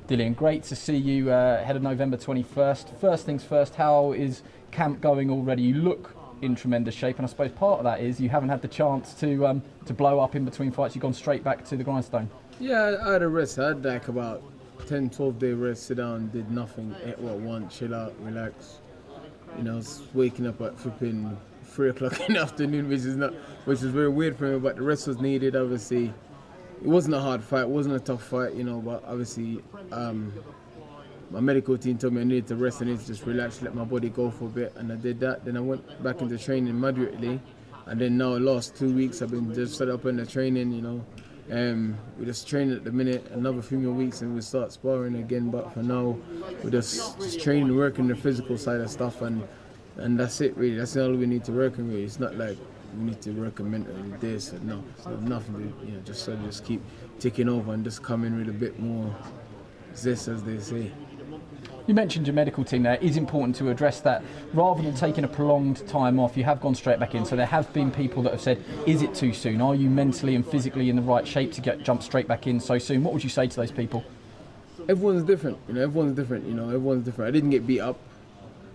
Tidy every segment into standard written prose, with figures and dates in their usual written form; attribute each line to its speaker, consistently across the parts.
Speaker 1: Dillian, great to see you ahead of November 21st. First things first, how is camp going already? You look in tremendous shape, and I suppose part of that is you haven't had the chance to blow up in between fights. You've gone straight back to the grindstone.
Speaker 2: Yeah, I had a rest. I had like about 10, 12 day rest, sit down, did nothing, ate what I want, chill out, relax. You know, I was waking up at flipping 3 o'clock in the afternoon, which is very weird for me, but the rest was needed. Obviously, it wasn't a hard fight, it wasn't a tough fight, you know, but obviously my medical team told me I needed to rest, I needed to just relax, let my body go for a bit, and I did that. Then I went back into training moderately, and then now the last 2 weeks I've been just set up in the training, you know. We're just training at the minute, another few more weeks and we'll start sparring again, but for now we're just training, working the physical side of stuff, and that's it really. That's all we need to work on really. It's not like we need to work on mentally this and no, it's nothing to, you know, just keep ticking over and just come in with a bit more zest, as they say.
Speaker 1: You mentioned your medical team there. It is important to address that. Rather than taking a prolonged time off, you have gone straight back in. So there have been people that have said, is it too soon? Are you mentally and physically in the right shape to jump straight back in so soon? What would you say to those people?
Speaker 2: Everyone's different, you know, everyone's different. I didn't get beat up.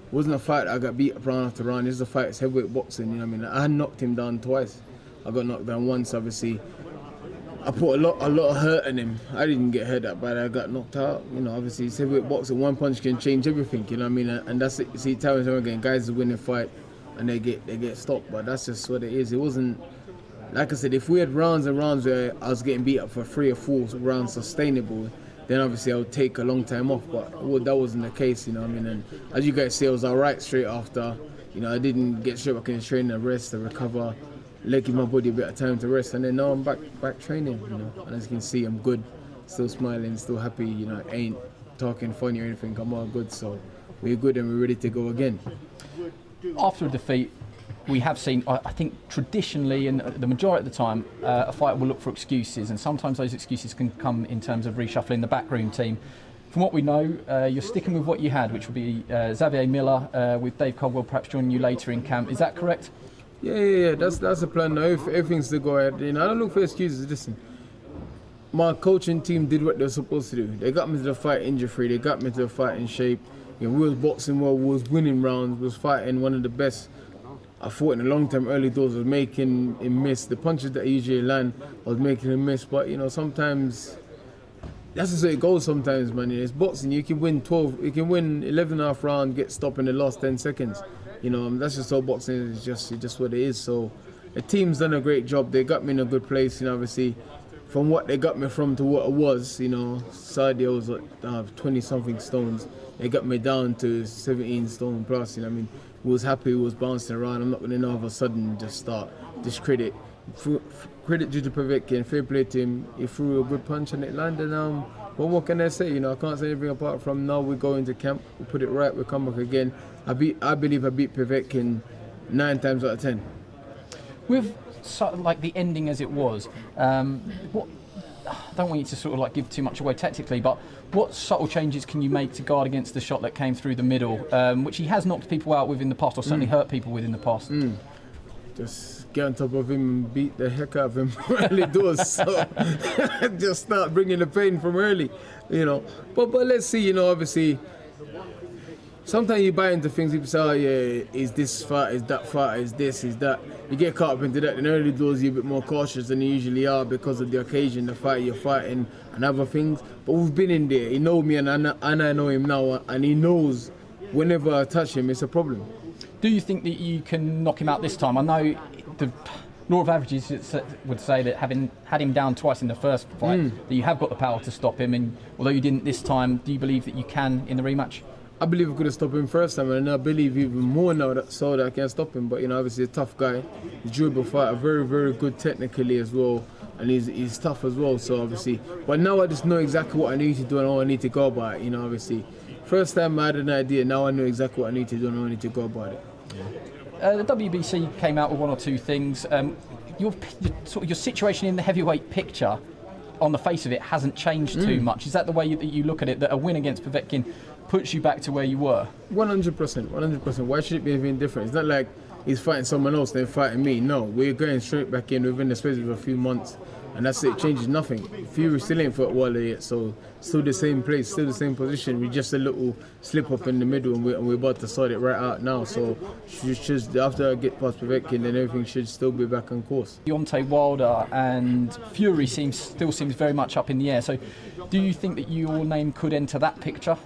Speaker 2: It wasn't a fight I got beat up round after round. This is a fight, it's heavyweight boxing, you know what I mean? I knocked him down twice. I got knocked down once, obviously. I put a lot of hurt in him. I didn't get hurt that bad, I got knocked out. You know, obviously it's heavyweight boxing, one punch can change everything, you know what I mean? And that's it. See, time and time again, guys win a fight and they get stopped, but that's just what it is. It wasn't, like I said, if we had rounds and rounds where I was getting beat up for 3 or 4 rounds sustainable, then obviously I would take a long time off, but that wasn't the case, you know what I mean? And as you guys see, I was all right straight after. You know, I didn't get straight back in the training, and rest, and recover, give my body a bit of time to rest, and then now I'm back training, you know. And as you can see, I'm good, still smiling, still happy, you know, ain't talking funny or anything, I'm all good, so we're good and we're ready to go again.
Speaker 1: After a defeat, we have seen, I think traditionally, and the majority of the time, a fighter will look for excuses, and sometimes those excuses can come in terms of reshuffling the backroom team. From what we know, you're sticking with what you had, which will be Xavier Miller, with Dave Caldwell perhaps joining you later in camp. Is that correct?
Speaker 2: Yeah. That's the plan now. Everything's to go ahead. You know, I don't look for excuses. Listen, my coaching team did what they were supposed to do. They got me to the fight injury-free. They got me to the fight in shape. You know, we was boxing well. We was winning rounds. We was fighting one of the best I fought in a long time. Early doors, I was making him miss. The punches that I usually land, I was making him miss. But you know, sometimes that's just how it goes. Sometimes, man. It's boxing. You can win 12. You can win 11.5 rounds, get stopped in the last 10 seconds. You know, that's just how boxing is. It's just what it is. So the team's done a great job. They got me in a good place. You know, obviously, from what they got me from to what I was. You know, Saudi I was 20-something stones. They got me down to 17 stone plus. You know, what I mean, we was happy. We was bouncing around. I'm not going to all of a sudden just start discredit. Credit due to Povetkin, fair play to him. He threw a good punch and it landed. Well, what can I say? You know, I can't say anything apart from now we go into camp, we put it right, we come back again. I believe I beat Povetkin 9 times out of 10.
Speaker 1: With sort of like the ending as it was, I don't want you to sort of like give too much away tactically, but what subtle changes can you make to guard against the shot that came through the middle, which he has knocked people out with in the past, or certainly hurt people with in the past?
Speaker 2: Just get on top of him and beat the heck out of him early doors. So just start bringing the pain from early, you know. But let's see, you know, obviously, sometimes you buy into things, people say, oh yeah, is this fight, is that fight, is this, is that. You get caught up into that. In early doors, you're a bit more cautious than you usually are because of the occasion, the fight you're fighting and other things. But we've been in there. He knows me and I know him now, and he knows whenever I touch him, it's a problem.
Speaker 1: Do you think that you can knock him out this time? I know the law of averages would say that having had him down twice in the first fight, that you have got the power to stop him, and although you didn't this time, do you believe that you can in the rematch?
Speaker 2: I believe I could have stopped him first time, and I believe even more now that I can stop him. But you know, obviously a tough guy, he's a durable fighter, very, very good technically as well, and he's tough as well. So obviously, but now I just know exactly what I need to do and how I need to go about it. You know, obviously, first time I had an idea, now I know exactly what I need to do and how I need to go about it.
Speaker 1: The WBC came out with 1 or 2 things. Your situation in the heavyweight picture, on the face of it, hasn't changed too much. Is that the way you look at it, that a win against Povetkin puts you back to where you were?
Speaker 2: 100%. Why should it be anything different? It's not like he's fighting someone else, then fighting me. No, we're going straight back in within the space of a few months. And that's it, changes nothing. Fury still ain't fought Wilder yet, so still the same place, still the same position. We just a little slip up in the middle, and we're about to sort it right out now. So just after I get past Povetkin, then everything should still be back on course.
Speaker 1: Deontay Wilder and Fury still seems very much up in the air. So do you think that your name could enter that picture?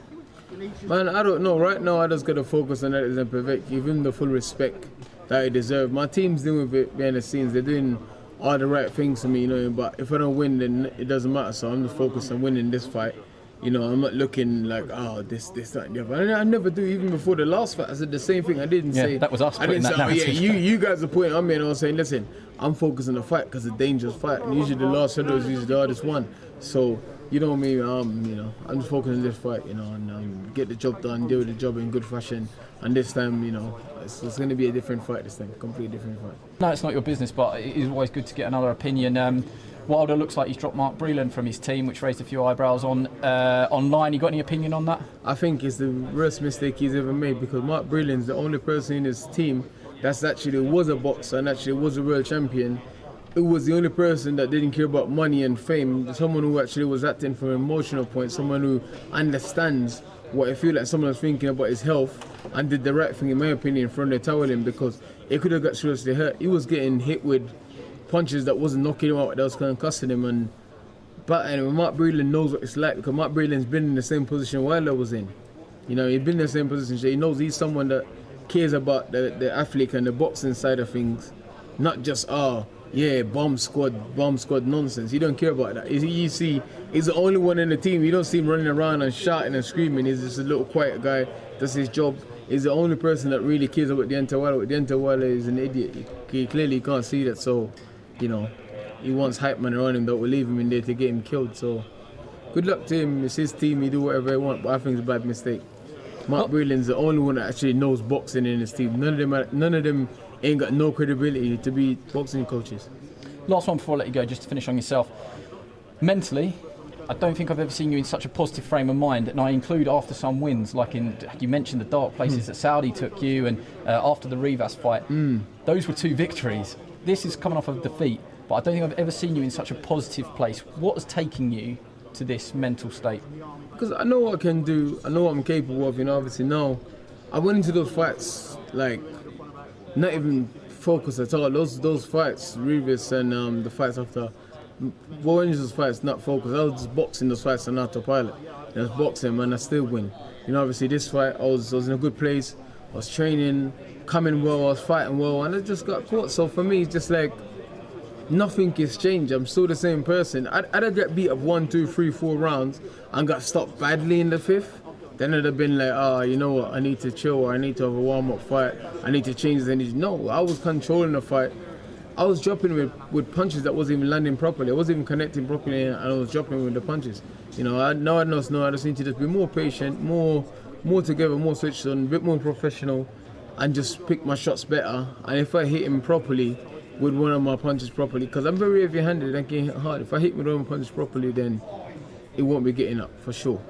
Speaker 2: Man, I don't know. Right now, I just got to focus on that and Povetkin, give him the full respect that he deserves. My team's doing it behind the scenes. They're doing all the right things for me, you know, but if I don't win, then it doesn't matter. So I'm just focused on winning this fight. You know, I'm not looking like, oh, this, that, and the other. I never do. Even before the last fight, I said the same thing. I didn't say.
Speaker 1: That was us.
Speaker 2: I didn't say, oh, yeah, you guys are putting on me, and I was saying, listen, I'm focused on the fight because it's a dangerous fight. And usually the last shadow is usually the hardest one. So, you know me, you know, I'm just focused on this fight, you know, and get the job done, deal with the job in good fashion. And this time, you know, it's going to be a different fight this time, completely different fight.
Speaker 1: No, it's not your business, but it is always good to get another opinion. Wilder looks like he's dropped Mark Breland from his team, which raised a few eyebrows online. You got any opinion on that?
Speaker 2: I think it's the worst mistake he's ever made, because Mark Breland's the only person in his team that's actually was a boxer and actually was a world champion. It was the only person that didn't care about money and fame, someone who actually was acting from an emotional point, someone who understands what I feel like someone was thinking about his health and did the right thing, in my opinion, from the towel him, because he could have got seriously hurt. He was getting hit with punches that wasn't knocking him out, that was concussing him. But anyway, Mark Breland knows what it's like, because Mark Breland's been in the same position Wilder was in. You know, he's been in the same position, so he knows he's someone that cares about the athlete and the boxing side of things, not just, yeah, bomb squad nonsense. He don't care about that. You see, he's the only one in the team. You don't see him running around and shouting and screaming. He's just a little quiet guy, does his job. He's the only person that really cares about Deontay Wilder. Deontay Wilder is an idiot. He clearly can't see that, so, you know, he wants hype man around him that will leave him in there to get him killed. So, good luck to him. It's his team. He do whatever he wants, but I think it's a bad mistake. Mark Breland's the only one that actually knows boxing in his team. None of them ain't got no credibility to be boxing coaches.
Speaker 1: Last one before I let you go, just to finish on yourself. Mentally, I don't think I've ever seen you in such a positive frame of mind, and I include after some wins, like you mentioned the dark places that Saudi took you, and after the Rivas fight. Those were 2 victories. This is coming off of defeat, but I don't think I've ever seen you in such a positive place. What is taking you to this mental state?
Speaker 2: Because I know what I can do, I know what I'm capable of, you know, obviously now. I went into those fights, like, not even focused at all. Those fights, Rivas and the fights after, going into those fights, not focused. I was just boxing those fights on autopilot. I was boxing, and I still win. You know, obviously this fight, I was in a good place. I was training, coming well, I was fighting well, and I just got caught. So for me, it's just like, nothing has changed. I'm still the same person. I'd have got beat up 1, 2, 3, 4 rounds and got stopped badly in the 5th. Then it'd have been like, you know what, I need to chill, or I need to have a warm-up fight, I need to change this. No, I was controlling the fight. I was dropping with punches that wasn't even landing properly. I wasn't even connecting properly, and I was dropping with the punches. You know, I just need to just be more patient, more together, more switched on, a bit more professional, and just pick my shots better. And if I hit him properly, with one of my punches properly, because I'm very heavy-handed and can hit hard. If I hit with one of my punches properly, then it won't be getting up, for sure.